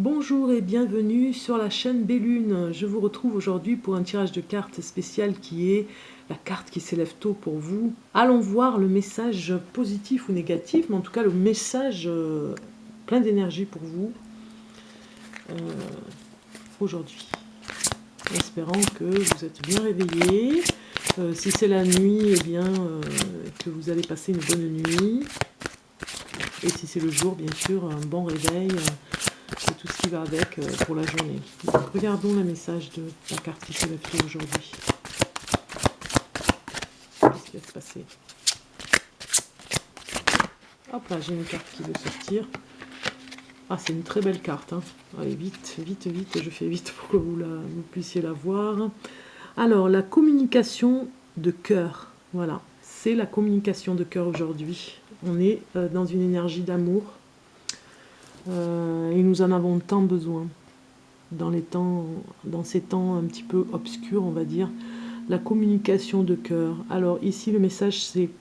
Bonjour et bienvenue sur la chaîne Bellune. Je vous retrouve aujourd'hui pour un tirage de cartes spécial qui est la carte qui s'élève tôt pour vous. Allons voir le message positif ou négatif, mais en tout cas le message plein d'énergie pour vous aujourd'hui. Espérant que vous êtes bien réveillés. Si c'est la nuit, eh bien que vous allez passer une bonne nuit. Et si c'est le jour, bien sûr, un bon réveil. C'est tout ce qui va avec pour la journée. Donc, regardons le message de la carte qui s'élève tôt aujourd'hui. Qu'est-ce qui va se passer? Hop là, j'ai une carte qui veut sortir. Ah, c'est une très belle carte. Hein. Allez, vite, vite, vite. Je fais vite pour que vous puissiez la voir. Alors, la communication de cœur. Voilà, c'est la communication de cœur aujourd'hui. On est dans une énergie d'amour. Et nous en avons tant besoin. Dans ces temps un petit peu obscurs, on va dire, la communication de cœur. Alors ici, le message, c'est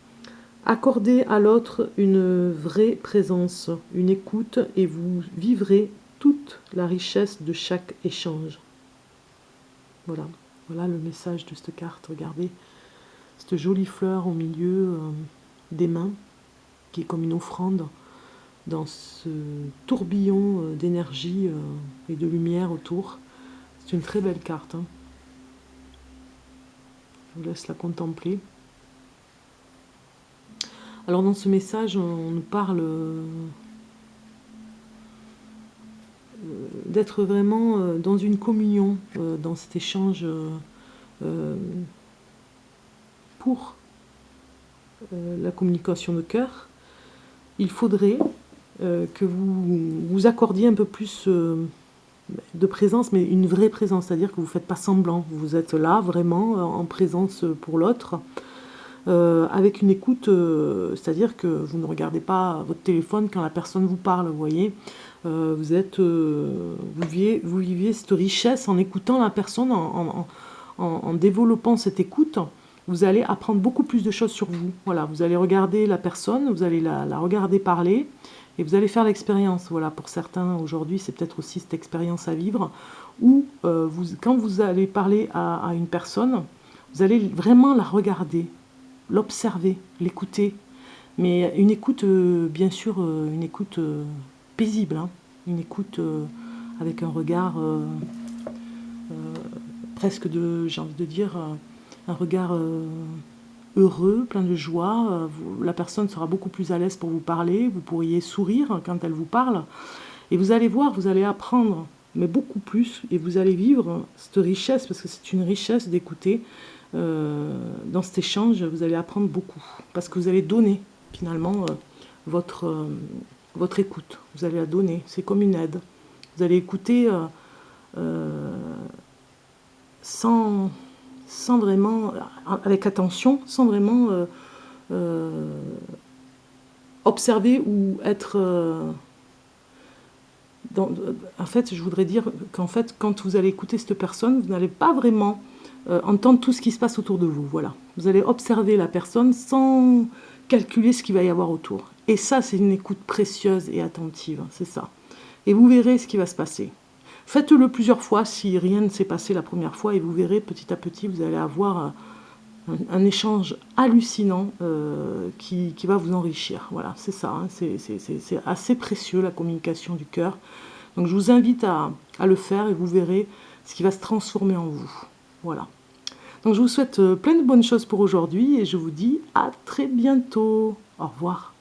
accorder à l'autre une vraie présence, une écoute, et vous vivrez toute la richesse de chaque échange. Voilà, voilà le message de cette carte. Regardez, cette jolie fleur au milieu des mains, qui est comme une offrande, dans ce tourbillon d'énergie et de lumière autour. C'est une très belle carte. Hein. Je vous laisse la contempler. Alors dans ce message, on nous parle d'être vraiment dans une communion, dans cet échange pour la communication de cœur. Il faudrait que vous accordiez un peu plus de présence, mais une vraie présence, c'est-à-dire que vous ne faites pas semblant, vous êtes là vraiment en présence pour l'autre, avec une écoute, c'est-à-dire que vous ne regardez pas votre téléphone quand la personne vous parle, vous voyez, vous viviez cette richesse en écoutant la personne, en développant cette écoute. Vous allez apprendre beaucoup plus de choses sur vous. Voilà, vous allez regarder la personne, vous allez la regarder parler, et vous allez faire l'expérience. Voilà, pour certains, aujourd'hui, c'est peut-être aussi cette expérience à vivre, où quand vous allez parler à une personne, vous allez vraiment la regarder, l'observer, l'écouter. Mais une écoute, bien sûr, une écoute paisible, hein, une écoute avec un regard presque j'ai envie de dire, un regard heureux, plein de joie. La personne sera beaucoup plus à l'aise pour vous parler, vous pourriez sourire quand elle vous parle, et vous allez voir, vous allez apprendre, mais beaucoup plus, et vous allez vivre cette richesse, parce que c'est une richesse d'écouter. Dans cet échange, vous allez apprendre beaucoup, parce que vous allez donner finalement votre écoute, vous allez la donner, c'est comme une aide. Vous allez écouter sans vraiment, avec attention, sans vraiment observer ou être... en fait, je voudrais dire qu'en fait, quand vous allez écouter cette personne, vous n'allez pas vraiment entendre tout ce qui se passe autour de vous. Voilà. Vous allez observer la personne sans calculer ce qu'il va y avoir autour. Et ça, c'est une écoute précieuse et attentive, c'est ça. Et vous verrez ce qui va se passer. Faites-le plusieurs fois si rien ne s'est passé la première fois, et vous verrez petit à petit, vous allez avoir un échange hallucinant qui va vous enrichir. Voilà, c'est ça, hein, c'est assez précieux, la communication du cœur. Donc je vous invite à le faire, et vous verrez ce qui va se transformer en vous. Voilà. Donc je vous souhaite plein de bonnes choses pour aujourd'hui, et je vous dis à très bientôt. Au revoir.